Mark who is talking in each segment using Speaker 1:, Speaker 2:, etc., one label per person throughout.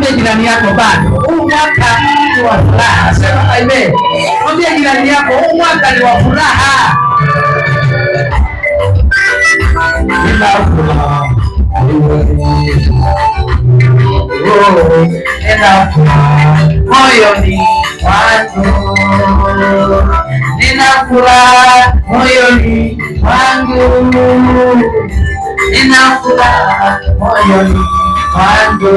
Speaker 1: Mwambie jirani yako bado huu mwaka ni wa furaha. Sema amen. Mwambie jirani yako huu mwaka ni wa furaha. Nina furaha moyoni mwangu, nina furaha moyoni mwangu, nina furaha moyoni mwangu,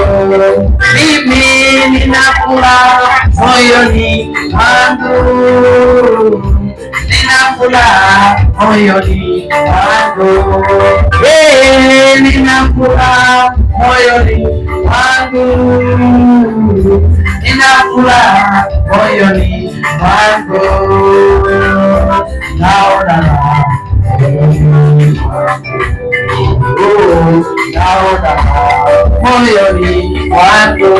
Speaker 1: mimi nina furaha moyoni mwangu, nina furaha moyoni mwangu, nina furaha moyoni mwangu, nina furaha moyoni mwangu, naona moyoni mwangu,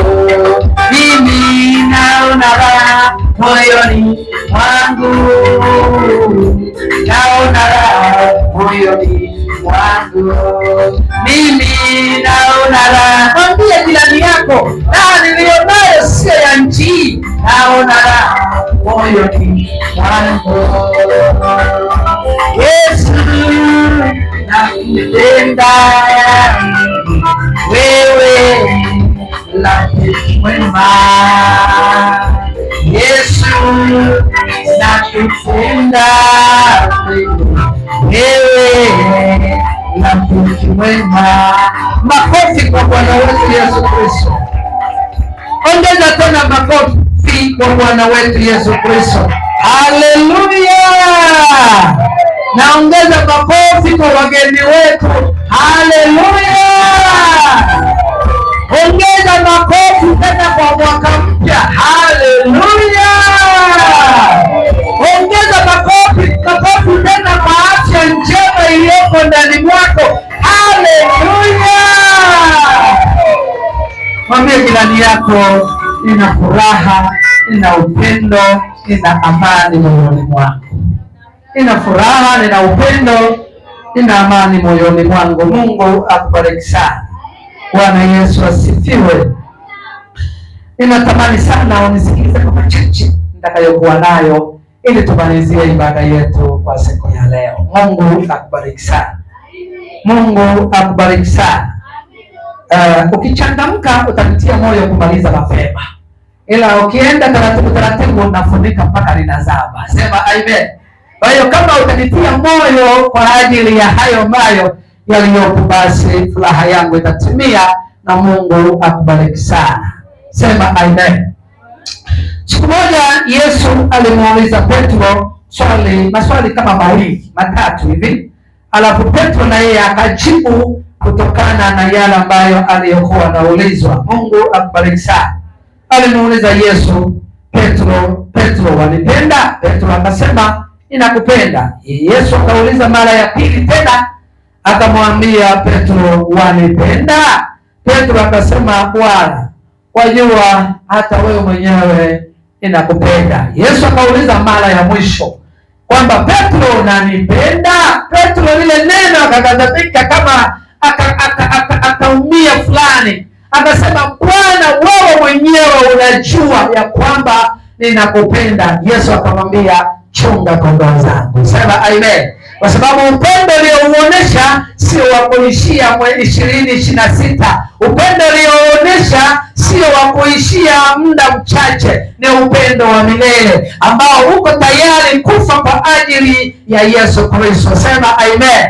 Speaker 1: mimi naona raha moyoni mwangu, naona raha moyoni mwangu, mimi naona raha. Mwambie jirani yako, raha niliyonayo sio ya nchi, naona raha moyoni mwangu. Yesu nakupenda wewe, rafiki mwema. Yesu nakupenda wewe, rafiki mwema. Makofi kwa Bwana wetu Yesu Kristo. Ongeza tena makofi kwa Bwana wetu Yesu Kristo. Haleluya! Naongeza makofi kwa wageni wetu. Haleluya! Ongeza makofi tena kwa mwaka mpya. Haleluya! Ongeza makofi tena kwa afya njema iliyoko ndani mwako. Haleluya! Mwambie jirani yako, nina furaha, nina upendo, nina amani moyoni mwangu. Nina furaha, nina upendo, nina amani moyoni mwangu. Mungu akubariki sana. Bwana Yesu asifiwe. Ninatamani sana unisikilize kwa machache nitakayokuwa nayo ili tumalizie ibada yetu kwa siku ya leo. Mungu akubariki sana. Mungu akubariki sana. Ukichangamka utakutia moyo kumaliza mapema, ila ukienda taratibu unafunika mpaka linazama. Sema amen. Kwa hiyo kama utanitia moyo kwa ajili ya hayo ambayo yaliyopo, basi furaha yangu itatimia na Mungu akubariki sana. Sema amen. Siku moja Yesu alimuuliza Petro maswali kama mawili matatu hivi, alafu Petro na yeye akajibu kutokana na yale ambayo aliyokuwa anaulizwa. Mungu akubariki sana. Alimuuliza Yesu, Petro, wanipenda? Petro akasema, ninakupenda. Yesu akauliza mara ya pili tena, akamwambia Petro, wanipenda? Petro akasema, Bwana, wajua hata wewe mwenyewe ninakupenda. Yesu akauliza mara ya mwisho kwamba Petro, unanipenda? Petro lile neno akaghadhabika, kama akaumia fulani, akasema, Bwana, wewe mwenyewe unajua ya kwamba ninakupenda. Yesu akamwambia, chunga kondoo zangu. Sema amen. Kwa sababu upendo uliouonesha sio wa kuishia 2026. Upendo uliouonesha sio wa kuishia muda mchache, ni upendo wa milele ambao uko tayari kufa kwa ajili ya Yesu Kristo. Sema amen.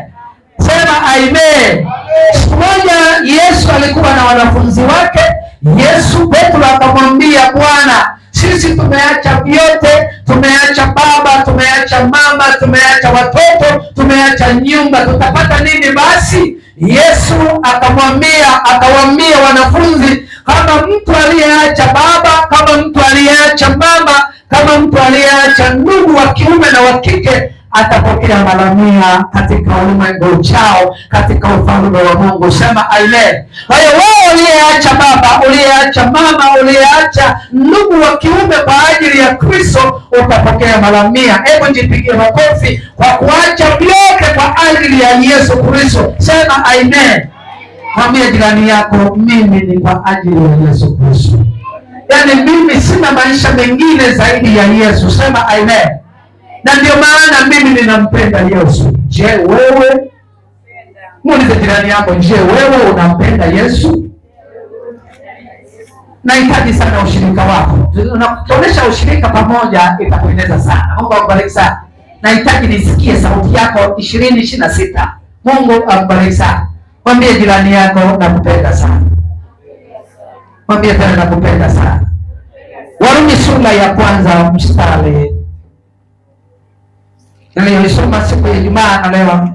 Speaker 1: Sema amen. Siku moja Yesu alikuwa na wanafunzi wake. Petro akamwambia, Bwana, sisi tumeacha vyote, tumeacha baba, tumeacha mama, tumeacha watoto, tumeacha nyumba, tutapata nini basi? Yesu akawaambia wanafunzi, kama mtu aliyeacha baba, kama mtu aliyeacha mama, kama mtu aliyeacha ndugu wa kiume na wa kike, atapokea mara 100 katika ulimwengu ujao, katika ufalme wa Mungu. Sema amen. Kwa hiyo wewe uliyeacha baba, uliyeacha mama, uliyeacha ndugu wa kiume kwa ajili ya Kristo, utapokea mara 100. Hebu jipigie makofi kwa kuacha vyote kwa ajili ya Yesu Kristo. Sema amen. Mwambie jirani yako, mimi ni kwa ajili ya Yesu Kristo. Yaani mimi sina maisha mengine zaidi ya Yesu. Sema amen. Na ndio maana mimi ninampenda Yesu. Je, wewe? Muulize jirani yako, je, wewe unampenda Yesu? Nahitaji sana ushirika wako. Tunaonyesha ushirika pamoja, itapendeza sana. Mungu akubariki sana. Nahitaji nisikie sauti yako 2026. Mungu akubariki sana. Mwambie jirani yako, nakupenda sana. Mwambie tena, nakupenda sana. Warumi sura ya 1 mstari niliyoisoma siku ya Ijumaa na leo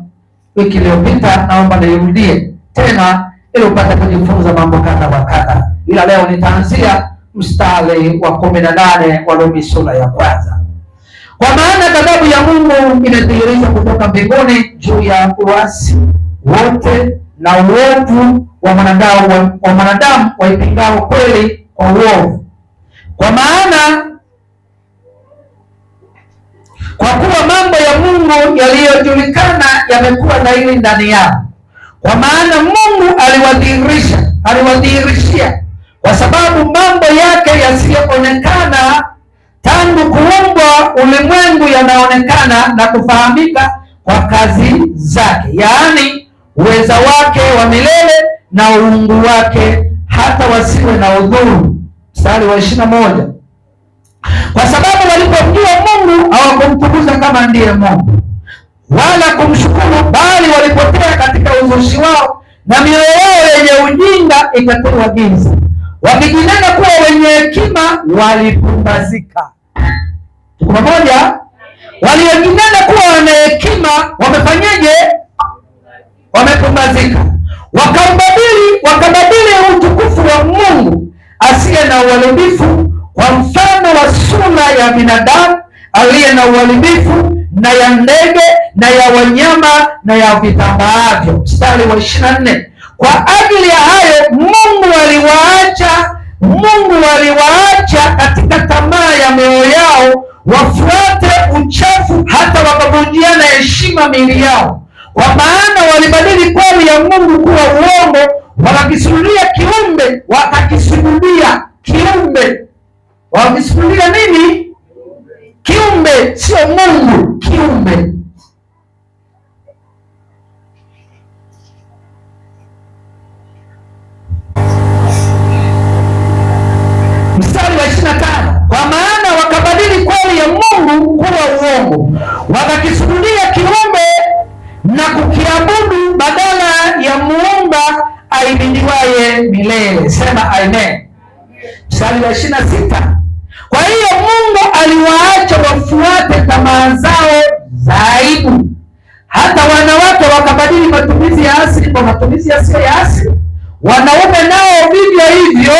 Speaker 1: wiki iliyopita, naomba nirudie tena ili upate kujifunza mambo kadha wa kadha. Ila leo nitaanzia mstari wa 18 Warumi sura ya 1. Kwa maana ghadhabu ya Mungu imedhihirishwa kutoka mbinguni juu ya uasi wote na uovu wa mwanadamu waipingao kweli kwa uovu. Kwa kuwa mambo ya Mungu yaliyojulikana yamekuwa dhahiri ndani yao. Kwa maana Mungu aliwadhihirishia kwa sababu mambo yake yasiyoonekana tangu kuumbwa ulimwengu yanaonekana na kufahamika kwa kazi zake, yaani uweza wake wa milele na uungu wake, hata wasiwe na udhuru. Mstari wa 21. Kwa sababu walipomjua Mungu hawakumtukuza kama ndiye Mungu wala kumshukuru, bali walipotea katika uzushi wao, na mioyo yao yenye ujinga ikatiwa giza. Wakijinena kuwa wenye hekima walipumbazika. Tuko pamoja? Waliojinena kuwa wenye hekima wamefanyaje? Wamepumbazika. Wakabadili utukufu wa Mungu asiye na uharibifu kwa mfano wa sura ya binadamu aliye na uharibifu, na ya ndege na ya wanyama na ya vitambaavyo. Mstari wa 24. Kwa ajili ya hayo Mungu aliwaacha katika tamaa ya mioyo yao wafuate uchafu, hata wakavunjiana heshima miili yao. Kwa maana walibadili kweli ya Mungu kuwa uongo, wakakisujudia kiumbe. Wakakisujudia nini? Kiumbe, sio Mungu, kiumbe. Mstari wa 25. Kwa maana wakabadili kweli ya Mungu kuwa uongo, wakakisujudia kiumbe na kukiabudu badala ya muumba ahimidiwaye milele. Sema amen. Mstari wa 26. Kwa hiyo Mungu aliwaacha wafuate tamaa zao za aibu, hata wanawake wakabadili matumizi ya asili kwa matumizi yasiyo ya asili. Wanaume nao vivyo hivyo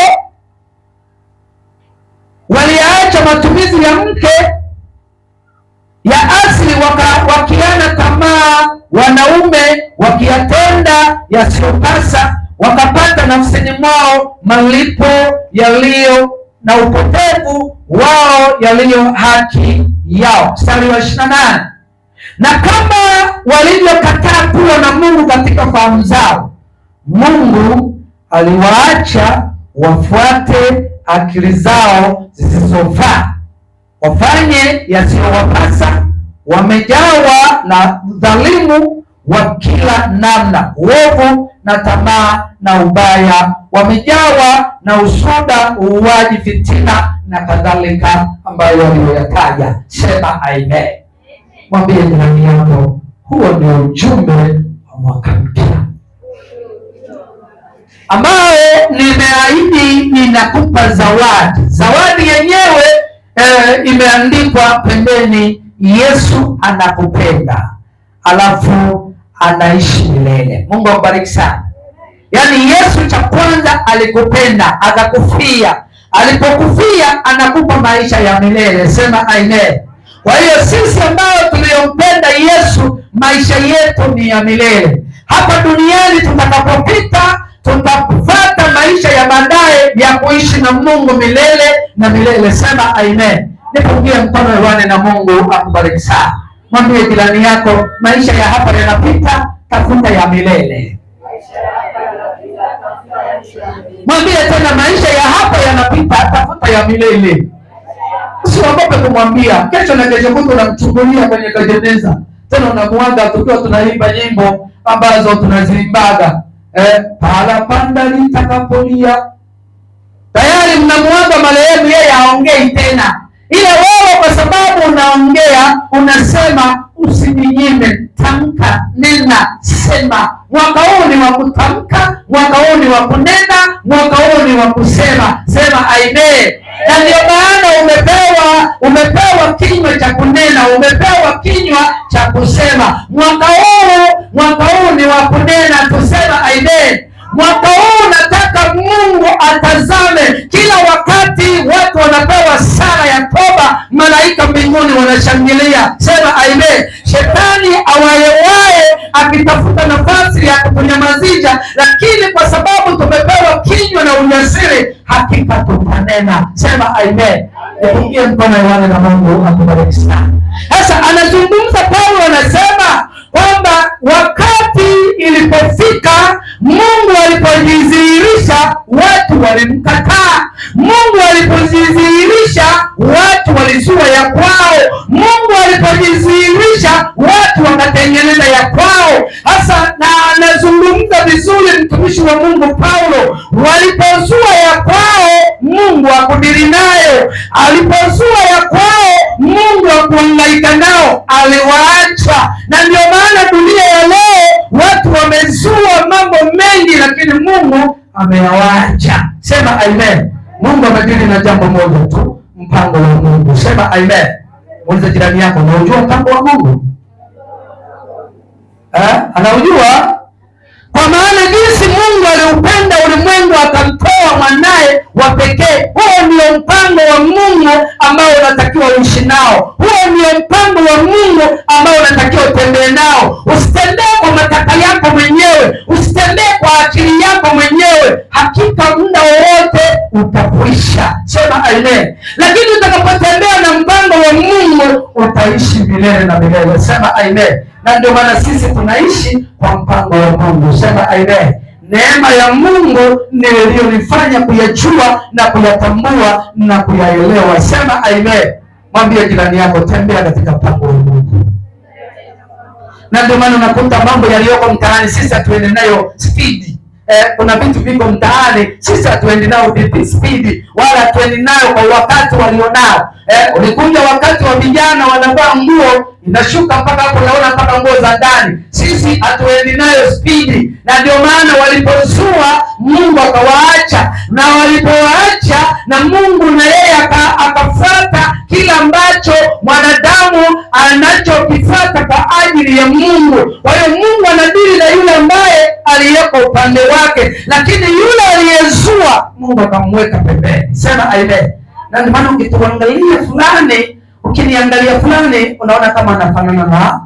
Speaker 1: waliacha matumizi ya mke ya asili, wakiana tamaa, wanaume wakiyatenda yasiyopasa, wakapata nafsini mwao malipo yaliyo na upotevu wao yaliyo haki yao. Mstari wa 28. Na kama walivyokataa kuwa na Mungu katika fahamu zao, Mungu aliwaacha wafuate akili zao zisizofaa, wafanye yasiyowapasa. Wamejawa na udhalimu wa kila namna, uovu na tamaa na ubaya. Wamejawa na usuda, uuaji, fitina na kadhalika, ambayo waliyoyataja. Sema amen. Mwambie jirani yako, huo ndio ujumbe wa mwaka mpya ambao nimeahidi ninakupa zawadi. Zawadi yenyewe imeandikwa pembeni, Yesu anakupenda, alafu anaishi milele. Mungu akubariki sana. Yaani Yesu cha kwanza alikupenda, akakufia. Alipokufia anakupa maisha ya milele. Sema amen. Kwa hiyo sisi ambao tuliompenda Yesu, maisha yetu ni ya milele. Hapa duniani tutakapopita, tutapata maisha ya baadaye ya kuishi na Mungu milele na milele. Sema amen. Nipungie mkono hewani na Mungu akubariki sana. Mwambie jirani yako, maisha ya hapa yanapita, tafuta ya milele. Mwambie tena, maisha ya hapa yanapita, tafuta ya milele. Usiogope kumwambia. Kesho na kesho kutwa unamchungulia kwenye kajeneza, tena unamuaga tukiwa tunaimba nyimbo ambazo tunaziimbaga pahala panda litakapolia. Tayari mnamuaga marehemu, yeye haongei tena, ila wewe kwa sababu unaongea unasema usininyime, tamka, nena, sema. Mwaka huu ni wa kutamka, mwaka huu ni wa kunena, mwaka huu ni wa kusema. Sema amen. Na ndio maana umepewa kinywa cha kunena, umepewa kinywa cha kusema. Mwaka huu ni wa kunena, tusema amen. Mwaka huu nataka Mungu atazame kila wakati watu wanapewa sala ya toba, malaika mbinguni wanashangilia. Sema amen. Shetani awayewaye akitafuta nafasi ya kutunyamazisha, lakini kwa sababu tumepewa kinywa na ujasiri, hakika tutanena. Sema amen. Nipungie mkono Yohana na Mungu akubariki sana. Sasa anazungumza Paulo, anasema kwamba wakati ilipofika, Mungu alipojidhihirisha watu walimkataa. Mungu alipojidhihirisha watu walizua ya kwao. Mungu alipojidhihirisha watu wakatengeneza ya kwao. Sasa na anazungumza vizuri mtumishi wa Mungu Paulo, walipozua ya kwao Mungu hakudili nayo. Alipozua ya kwao Mungu hakuhangaika nao, aliwaacha. Na ndio maana dunia ya leo watu wamezua mambo mengi, lakini Mungu amewaacha. Sema amen. Mungu amedili na jambo moja tu, mpango wa Mungu. Sema amen. Muulize jirani yako, unaujua mpango wa Mungu? Anaujua? Kwa maana jinsi Mungu aliupenda ulimwengu akamtoa mwanae wa pekee. Huo ndio mpango wa Mungu ambao unatakiwa uishi nao. Huo ndio mpango wa Mungu ambao unatakiwa utembee nao. Usitembee kwa matakwa yako mwenyewe, usitembee kwa akili yako mwenyewe. Hakika muda wowote utakuisha. Sema amen. Lakini utakapotembea na mpango wa Mungu utaishi milele na milele. Sema amen. Na ndio maana sisi tunaishi kwa mpango wa Mungu. Sema amen. Neema ya Mungu ndio iliyonifanya kuyajua na kuyatambua na kuyaelewa. Sema amen. Mwambie jirani yako, tembea katika mpango wa Mungu. Na ndio maana unakuta mambo yaliyoko mtaani sisi hatuende nayo speed. Kuna vitu viko mtaani sisi hatuendi nao speed, wala hatuendi nayo kwa wakati walionao. Ulikuja wakati wa vijana wanavaa nguo inashuka mpaka hapo, naona mpaka nguo za ndani. Sisi hatuendi nayo speed, na ndio maana walipozua Mungu akawaacha, na walipowaacha na Mungu na yeye akafuata kila ambacho mwanadamu anachokifuata kwa ajili ya Mungu. Kwa hiyo Mungu anadili na yule ambaye aliyeko upande wake, lakini yule aliyezua Mungu akamweka pembeni. Sema amen. Na ndio maana ukiniangalia fulani unaona kama anafanana na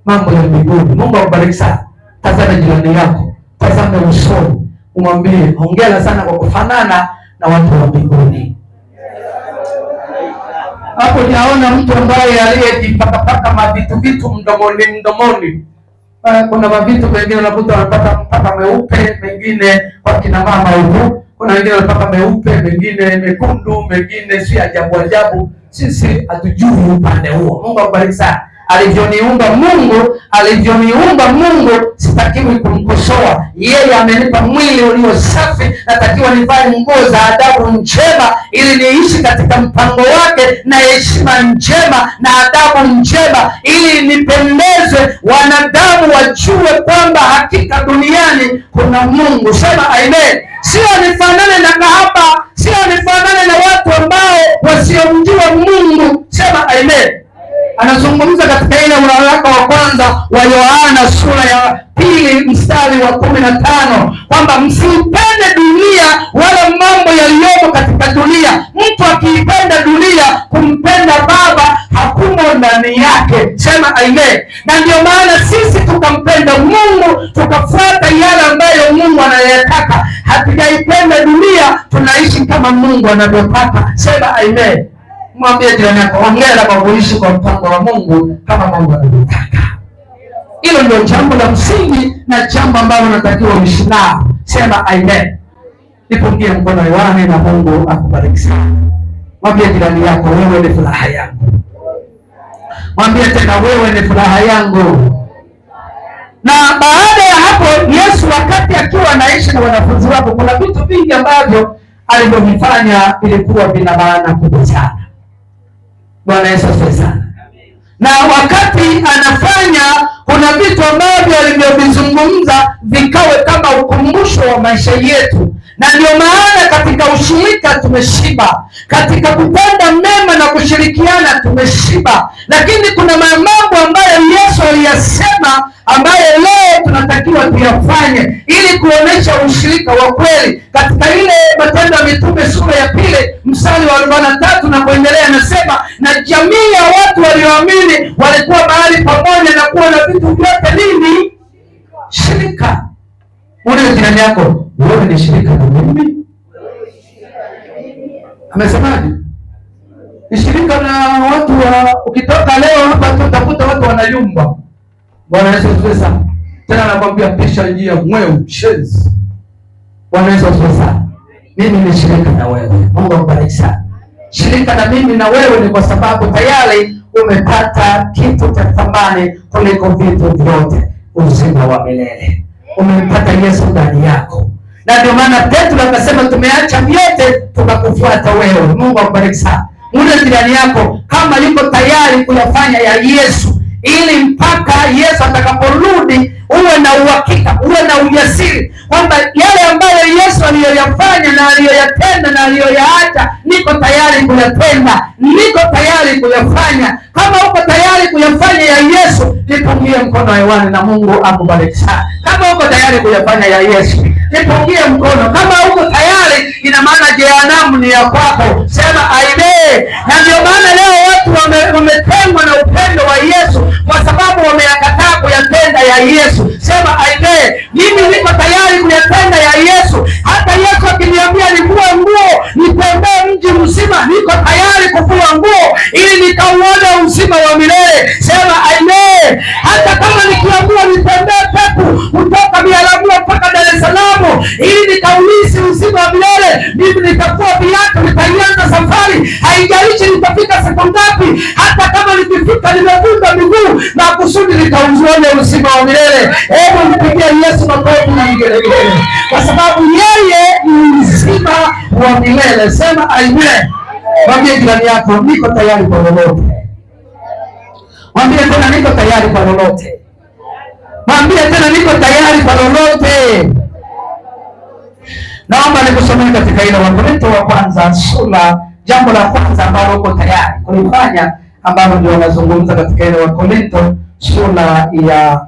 Speaker 1: mambo ya mbinguni. Mungu akubariki sana. Tazama jirani yako, tazama usoni, umwambie hongera sana kwa kufanana na watu wa mbinguni. Hapo naona mtu ambaye aliyejipakapaka mavitu mdomoni. Kuna mavitu mengine unakuta wanapata mpaka meupe, mengine kwa kina mama huko. Kuna wengine wanapaka meupe, mengine mekundu, mengine si ajabu. Sisi hatujui upande huo. Mungu akubariki sana. Alivyoniumba Mungu sitakiwi kumkosoa. Yeye amenipa mwili ulio safi, natakiwa nivae nguo za adabu njema ili niishi katika mpango wake, na heshima njema na adabu njema ili nipendeze, wanadamu wajue kwamba hakika duniani kuna Mungu. Sema amen. Sio nifanane na kahaba, sio nifanane na watu ambao wasiomjua Mungu. Sema amen. Anazungumza katika ile waraka wa kwanza wa Yohana sura ya 2 mstari wa 15 kwamba msipende dunia wala mambo yaliyomo katika dunia. Mtu akiipenda dunia, kumpenda Baba hakumo ndani yake. Sema amen. Na ndio maana sisi tukampenda Mungu, tukafuata yale ambayo Mungu anayataka. Hatujaipenda dunia, tunaishi kama Mungu anavyotaka. Sema amen. Mwambie jirani yako, hongera kwa kuishi kwa mpango wa Mungu kama Mungu anavyotaka. Hilo ndio jambo la msingi na jambo ambalo unatakiwa uishi nao. Sema amen. Nipungie mkono hewani na Mungu akubariki sana. Mwambie jirani yako, wewe ni furaha yangu. Mwambie tena, wewe ni furaha yangu. Na baada ya hapo, Yesu wakati akiwa anaishi na wanafunzi wake, kuna vitu vingi ambavyo alivyovifanya vilikuwa vina maana kubwa sana. Bwana Yesu asifiwe sana. Na wakati anafanya, kuna vitu ambavyo alivyovizungumza vikawe kama ukumbusho wa maisha yetu. Na ndio maana katika ushirika tumeshiba, katika kutenda mema na kushirikiana tumeshiba. Lakini kuna mambo ambayo Yesu aliyasema ambayo leo tunatakiwa tuyafanye ili kuonesha ushirika wa kweli. Katika ile Matendo ya Mitume sura ya 2 mstari wa 43 na kuendelea, anasema na jamii ya watu walioamini walikuwa mahali pamoja na kuwa na vitu vyote nini? Shirika. Ule jirani yako, wewe ni shirika na mimi. Amesemaje? Shirika na watu wa, ukitoka leo hapa tutakuta watu wanayumba. Bwana Yesu asifiwe sana. Tena nakwambia pisha njia mweu shenzi. Bwana Yesu asifiwe sana. Mimi ni shirika na wewe. Mungu akubariki sana. Shirika na mimi na wewe ni kwa sababu tayari umepata kitu cha thamani kuliko vitu vyote, uzima wa milele. Umempata Yesu ndani yako. Na ndio maana Petro akasema tumeacha vyote tukakufuata wewe. Mungu akubariki sana. Mule jirani yako kama yuko tayari kuyafanya ya Yesu, ili mpaka Yesu atakaporudi uwe na uhakika, uwe na ujasiri kwamba yale ambayo Yesu aliyoyafanya na aliyoyatenda na aliyoyaacha, niko tayari kuyatenda, niko tayari kuyafanya. Kama uko tayari kuyafanya ya Yesu, nipungie mkono hewani na Mungu akubariki sana. Kama uko tayari kuyafanya ya Yesu, nipungie mkono. Kama uko tayari, ina maana jehanamu ni ya kwako. Sema amen. Na ndio maana leo watu wametengwa na upendo wa Yesu kwa sababu wameyakataa kuyatenda ya Yesu. Sema amen. Mimi niko tayari kuyatenda ya Yesu. Hata Yesu akiniambia nivue nguo, nitembee mji mzima, niko tayari kuvua nguo ili nikauone uzima wa milele. Sema amen. Hata kama nikiambiwa nitembee pepo kutoka Biharamulo mpaka Dar es Salaam ili nikaulisi uzima wa milele, mimi nitakuwa viatu, nitaianza safari. Haijalishi nitafika siku ngapi, hata kama nikifika nimevunja miguu, na kusudi nikauone uzima wa milele. Hebu mpigie Yesu makofi na vigelegele, kwa sababu yeye ni uzima wa milele. Sema amen. Mwambie jirani yako, niko tayari kwa lolote. Mwambie tena, niko tayari kwa lolote. Mwambie tena, niko tayari kwa lolote. Naomba nikusomee katika ile Wakorintho wa kwanza sura, jambo la kwanza ambalo uko tayari kulifanya, ambalo ndio wanazungumza katika ile Wakorintho sura ya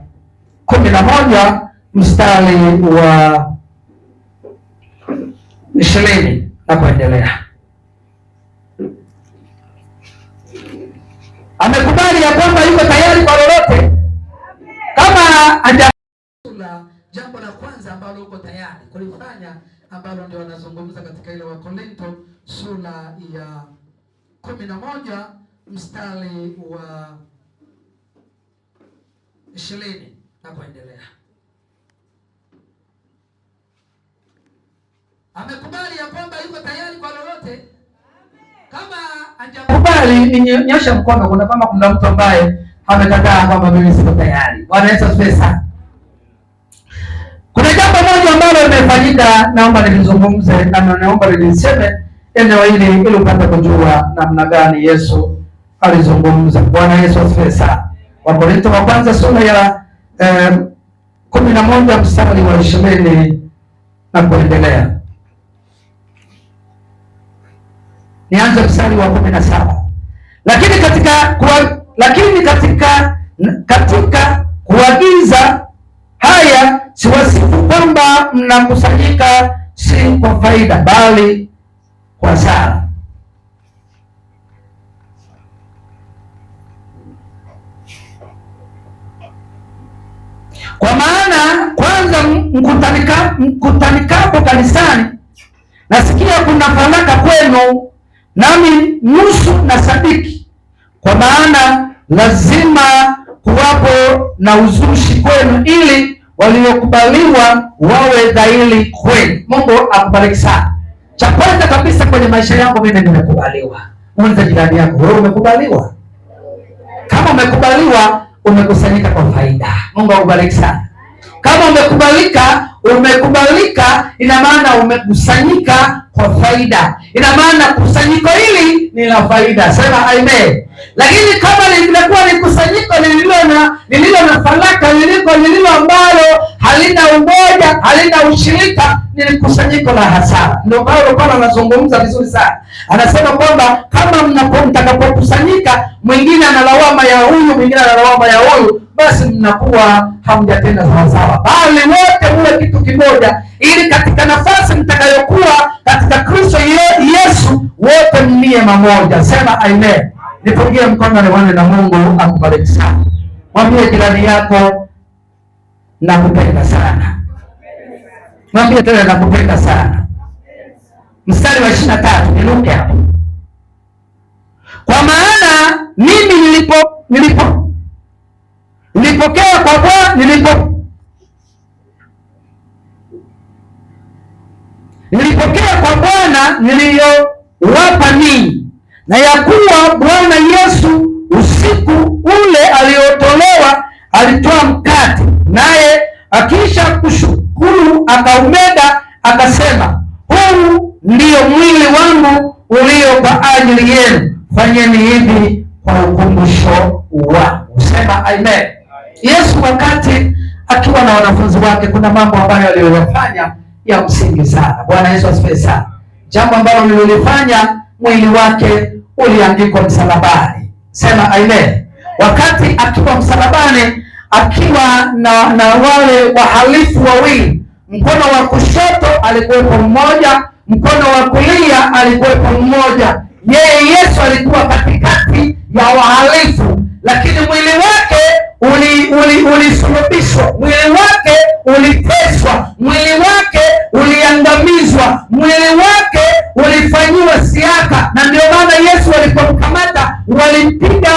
Speaker 1: 11 mstari wa 20 na kuendelea. Amekubali ya kwamba yuko tayari kwa lolote. Kama jambo la kwanza ambalo uko tayari kulifanya, ambalo ndio wanazungumza katika ile Wakorintho sura ya 11 mstari wa 20 na kuendelea. Amekubali ya kwamba yuko tayari kwa lolote. Kama hajakubali, nyosha mkono. Kuna mtu ambaye amekataa kwamba mimi siko tayari. Bwana Yesu asifiwe sana. Kuna jambo moja ambalo limefanyika, naomba nilizungumze na naomba niliseme eneo hili ili upate kujua namna gani Yesu alizungumza. Bwana Yesu asifiwe sana. Wakorintho wa kwanza sura ya 11 mstari wa 20 na kuendelea. Nianze mstari wa 17. Lakini katika kuagiza haya siwasifu kwamba mnakusanyika si kwa faida, bali kwa hasara. Kwa maana kwanza mkutanikapo kanisani, nasikia kuna faraka kwenu, nami nusu na sadiki. Kwa maana lazima kuwapo na uzushi kwenu, ili waliokubaliwa wawe dhahiri kweli. Mungu akubariki sana. Cha kwanza kabisa kwenye maisha yangu mimi nimekubaliwa. Muulize jirani yako, wewe umekubaliwa? Kama umekubaliwa, umekusanyika kwa faida. Mungu akubariki sana. Kama umekubalika, ina maana umekusanyika kwa faida. Ina maana kusanyiko hili ni la faida. Sema amen. Lakini kama lingekuwa ni kusanyiko lililo na faraka, lililo ambalo halina umoja, halina ushirika, ni kusanyiko la hasara. Ndio Paulo anazungumza vizuri sana. Anasema kwamba kama mtakapokusanyika, mwingine analawama ya huyu, mwingine analawama ya huyu, basi mnakuwa hamjatenda sawasawa, bali wote muwe kitu kimoja, ili katika nafasi mtakayokuwa katika Kristo Yesu wote mnie mamoja. Sema amen. Nipungie mkono niwane na Mungu akubariki sana. Mwambie jirani yako, nakupenda sana. Mwambie tena, nakupenda sana. Mstari wa 23 niruke hapo. Kwa maana mimi nilipokea kwa Bwana nilipokea kwa Bwana niliyowapa ninyi, na ya kuwa Bwana Yesu usiku ule aliotolewa alitoa mkate, naye akisha kushukuru akaumega, akasema, huu ndio mwili wangu ulio kwa ajili yenu, fanyeni hivi kwa ukumbusho wangu. Sema amen. Yesu wakati akiwa na wanafunzi wake, kuna mambo ambayo aliyofanya ya msingi sana. Bwana Yesu asifiwe sana. Jambo ambalo lilifanya mwili wake uliangikwa msalabani. Sema amen. Wakati akiwa msalabani, akiwa na wale wahalifu wawili, mkono wa kushoto alikuwepo mmoja, mkono wa kulia alikuwepo mmoja. Yeye Yesu alikuwa katikati ya wahalifu, lakini mwili wake ulisulubishwa, mwili wake uliteswa, mwili wake uliangamizwa, mwili wake ulifanyiwa siaka. Na ndio maana Yesu alipomkamata walimpiga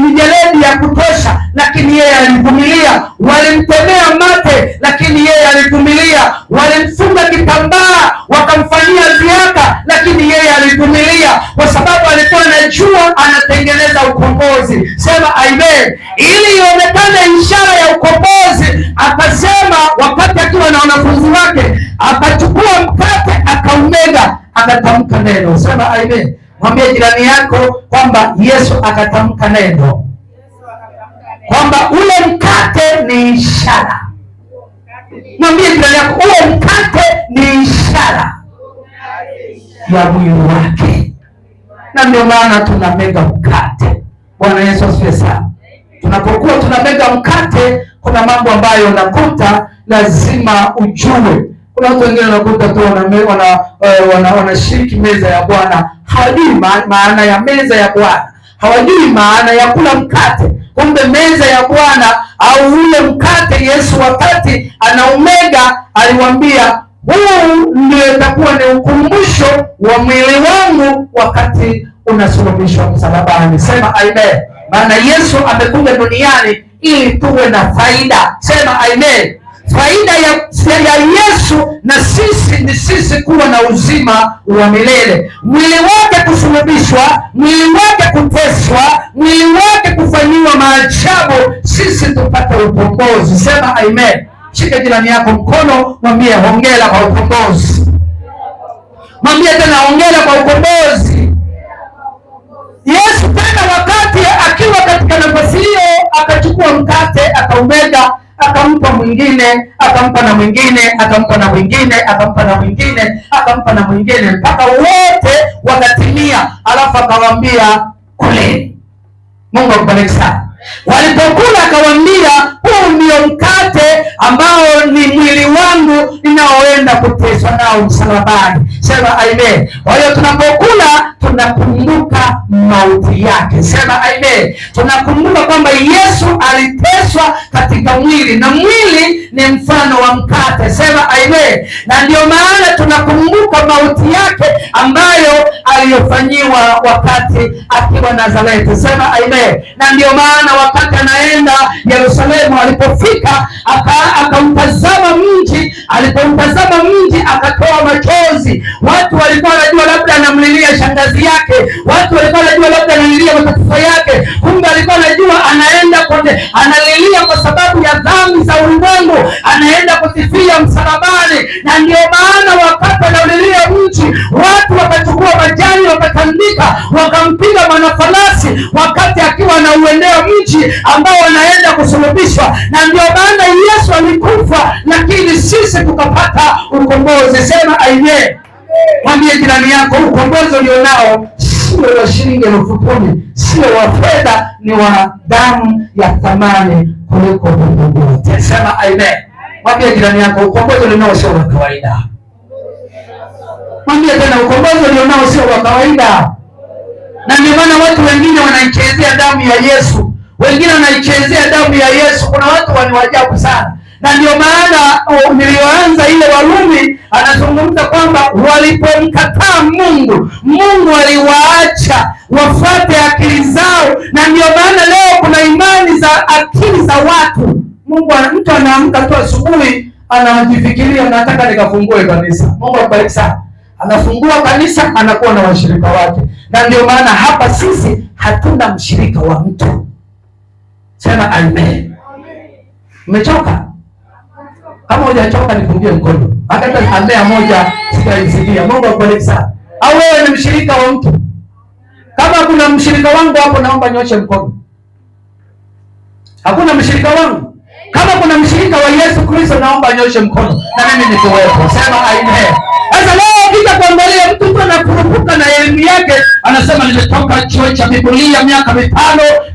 Speaker 1: mijeledi ya kutosha, lakini yeye alivumilia. Walimtemea mate, lakini yeye alivumilia. Walimfunga kitambaa, wakamfanyia ziaka, lakini yeye alivumilia, kwa sababu alikuwa anajua anatengeneza ukombozi. Sema amen. Ili ionekane ishara ya ukombozi, akasema wakati akiwa na wanafunzi wake, akachukua mkate, akaumega, akatamka neno. Sema amen. Mwambie jirani yako kwamba Yesu akatamka neno, kwamba ule mkate ni ishara. Mwambie jirani yako, ule mkate ni ishara ya mwili wake. Na ndio maana tunamega mkate. Bwana Yesu asifiwe sana. Tunapokuwa tunamega mkate, kuna mambo ambayo unakuta lazima ujue. Kuna watu wengine wanakuta tu wanashiriki meza ya Bwana, hawajui maana ya meza ya Bwana, hawajui maana ya kula mkate. Kumbe meza ya Bwana au ule mkate, Yesu wakati anaumega aliwaambia, huu ndio itakuwa ni ukumbusho wa mwili wangu wakati unasulubishwa msalabani. Sema amen. Maana Yesu amekuja duniani ili tuwe na faida. Sema amen. Faida ya Yesu na sisi ni sisi kuwa na uzima wa milele. Mwili wake kusulubishwa, mwili wake kuteswa, mwili wake kufanyiwa maajabu, sisi tupate ukombozi. Sema amen. Shika jirani yako mkono, mwambie hongera kwa ukombozi. Mwambie tena hongera kwa ukombozi. Yesu tena wakati akiwa katika nafasi hiyo, akachukua mkate, akaumega, akampa mwingine, akampa na mwingine, akampa na mwingine, akampa na mwingine, akampa na mwingine, mpaka wote wakatimia. Alafu akawaambia, kuleni. Mungu akubariki sana. Walipokula akawaambia, huu ndio mkate ambao ni mwili wangu ninaoenda kuteswa nao msalabani. Sema amen. Kwa hiyo tunapokula tunakumbuka mauti yake. Sema amen. Tunakumbuka kwamba Yesu aliteswa katika mwili, na mwili ni mfano wa mkate. Sema amen. Na ndio maana tunakumbuka mauti yake ambayo aliyofanyiwa wakati akiwa Nazareti. Sema amen. Na ndio maana wakati anaenda Yerusalemu, alipofika akautazama mji. Alipomtazama mji akatoa machozi. Watu walikuwa wanajua labda anamlilia shangazi yake, watu walikuwa wanajua labda analilia matatizo yake, kumbe alikuwa anajua anaenda analilia kwa sababu ya dhambi za ulimwengu, anaenda kusifia msalabani. Na ndio maana wakati analilia mji, watu wakachukua majani wakatandika, wakampiga mwanafarasi wakati akiwa anauendea mji ambao anaenda kusulubishwa. Na ndio maana Yesu alikufa, lakini sisi tukapata ukombozi. Sema amen. Mwambie jirani yako, ukombozi ulionao sio wa shilingi 10,000, sio wa fedha, ni wa damu ya thamani kuliko vitu vyote. Sema amen. Mwambie jirani yako, ukombozi ulionao sio wa kawaida. Mwambie tena, ukombozi ulionao sio wa kawaida. Na ndio maana watu wengine wanaichezea damu ya Yesu, wengine wanaichezea damu ya Yesu. Kuna watu waniwajabu sana. Na ndio maana nilioanza ile Warumi anazungumza kwamba walipomkataa Mungu, Mungu aliwaacha wafuate akili zao. Na ndio maana leo kuna imani za akili za watu. Mtu anaamka tu asubuhi anajifikiria, nataka nikafungue kanisa. Mungu akubariki sana. Anafungua kanisa, anakuwa na washirika wake. Na ndio maana hapa sisi hatuna mshirika wa mtu. Sema amen. Umechoka? Kama hujachoka nipungie mkono. Hata amea moja sitaisikia. Mungu akubariki sana. Au wewe ni mshirika wa mtu? Kama kuna mshirika wangu hapo, naomba nyoshe mkono. Hakuna mshirika wangu? Kama kuna mshirika wa Yesu Kristo, naomba nyoshe mkono na mimi nikuwepo. Sema amen. Sasa leo ukija kuangalia mtu anakurupuka na elimu yake, anasema nimetoka chuo cha Biblia miaka 5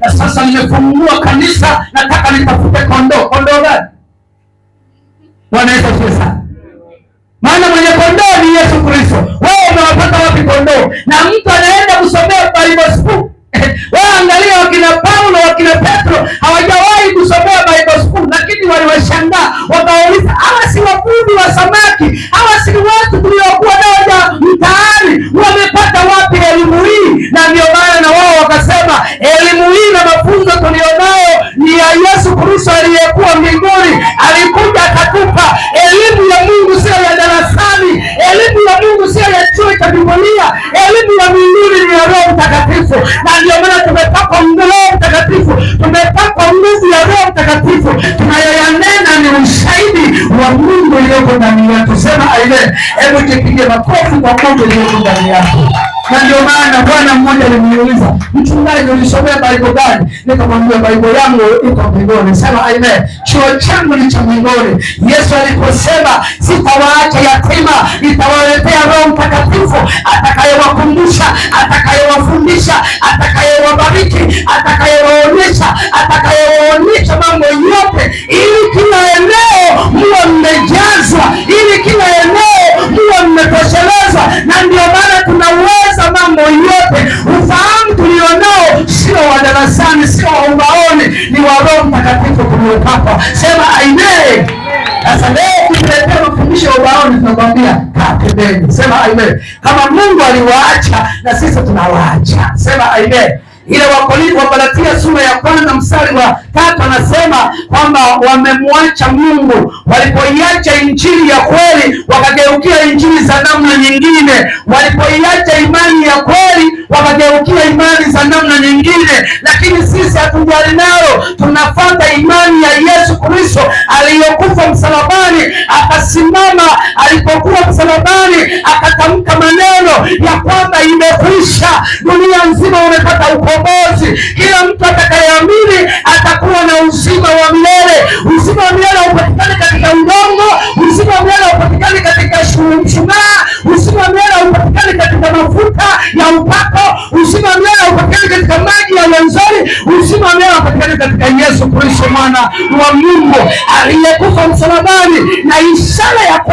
Speaker 1: na sasa nimefungua kanisa, nataka nitafute kondoo. Kondoo gani? Bwana Yesu asifiwe sana. Maana mwenye kondoo ni Yesu Kristo. Wewe unawapata wapi kondoo? Na mtu anaenda kusomea Bible school. Wewe angalia wakina Paulo, wakina Petro hawajawahi kusomea Bible school, lakini waliwashangaa wakauliza, hawa si wavuvi wa samaki? Hawa si watu tuliokuwa nao mtaani? Wamepata wapi elimu hii? Na ndio maana na wao wakasema elimu hii na mafunzo tulionayo ni ya Yesu Kristo aliyekuwa mbinguni. Alikuja akatupa elimu ya Mungu, sio ya darasani. Elimu ya Mungu sio ya chuo cha Biblia. Elimu ya mbinguni ni ya Roho Mtakatifu. Na ndio maana tumepakwa Roho Mtakatifu, tumepakwa nguvu ya Roho Mtakatifu. Tunayoyanena ni ushahidi wa Mungu iliyoko ndani yetu. Sema amen. Hebu jipige makofi kwa Mungu iliyoko ndani yako. Na ndio maana bwana mmoja aliniuliza, mchungaji, ulisomea Bible gani? Nikamwambia Bible yangu iko mbinguni. Sema amen. Chuo changu ni cha mbinguni. Yesu aliposema sitawaacha yatima, nitawaletea Roho Mtakatifu atakayewakumbusha, atakayewafundisha, atakayewabariki, atakayewaonyesha mambo yote, ili kila eneo muwe mmejazwa, ili kila eneo muwe mmetoshelezwa. Na ndio maana tunaweza mambo yote. Ufahamu tulionao sio wa darasani, sio wa ubaoni, ni wa Roho Mtakatifu tuliopakwa. Sema amen. Sasa leo kutuletea mafundisho ubaoni, tunakwambia kaa pembeni. Sema amen. Kama Mungu aliwaacha, na sisi tunawaacha. Sema amen. Ile Wagalatia sura ya 1 mstari wa 3 anasema kwamba wamemwacha Mungu. Walipoiacha injili ya kweli, wakageukia injili za namna nyingine. Walipoiacha imani ya kweli, wakageukia imani za namna nyingine. Lakini sisi hatujali nalo, tunafuata imani ya Yesu Kristo aliyokufa msalabani, akasimama alipokuwa msalabani, akatamka maneno ya kwamba imekwisha. Dunia nzima umepata ukombozi. Kila mtu atakayeamini atakuwa na uzima wa milele. Uzima wa milele upatikane katika udongo, uzima wa milele upatikane katika mshumaa, uzima wa milele upatikane katika mafuta ya upako, uzima wa milele upatikane katika maji ya wenzoni, uzima wa milele upatikane katika Yesu Kristo mwana wa Mungu aliyekufa msalabani. Na ishara ya kwanza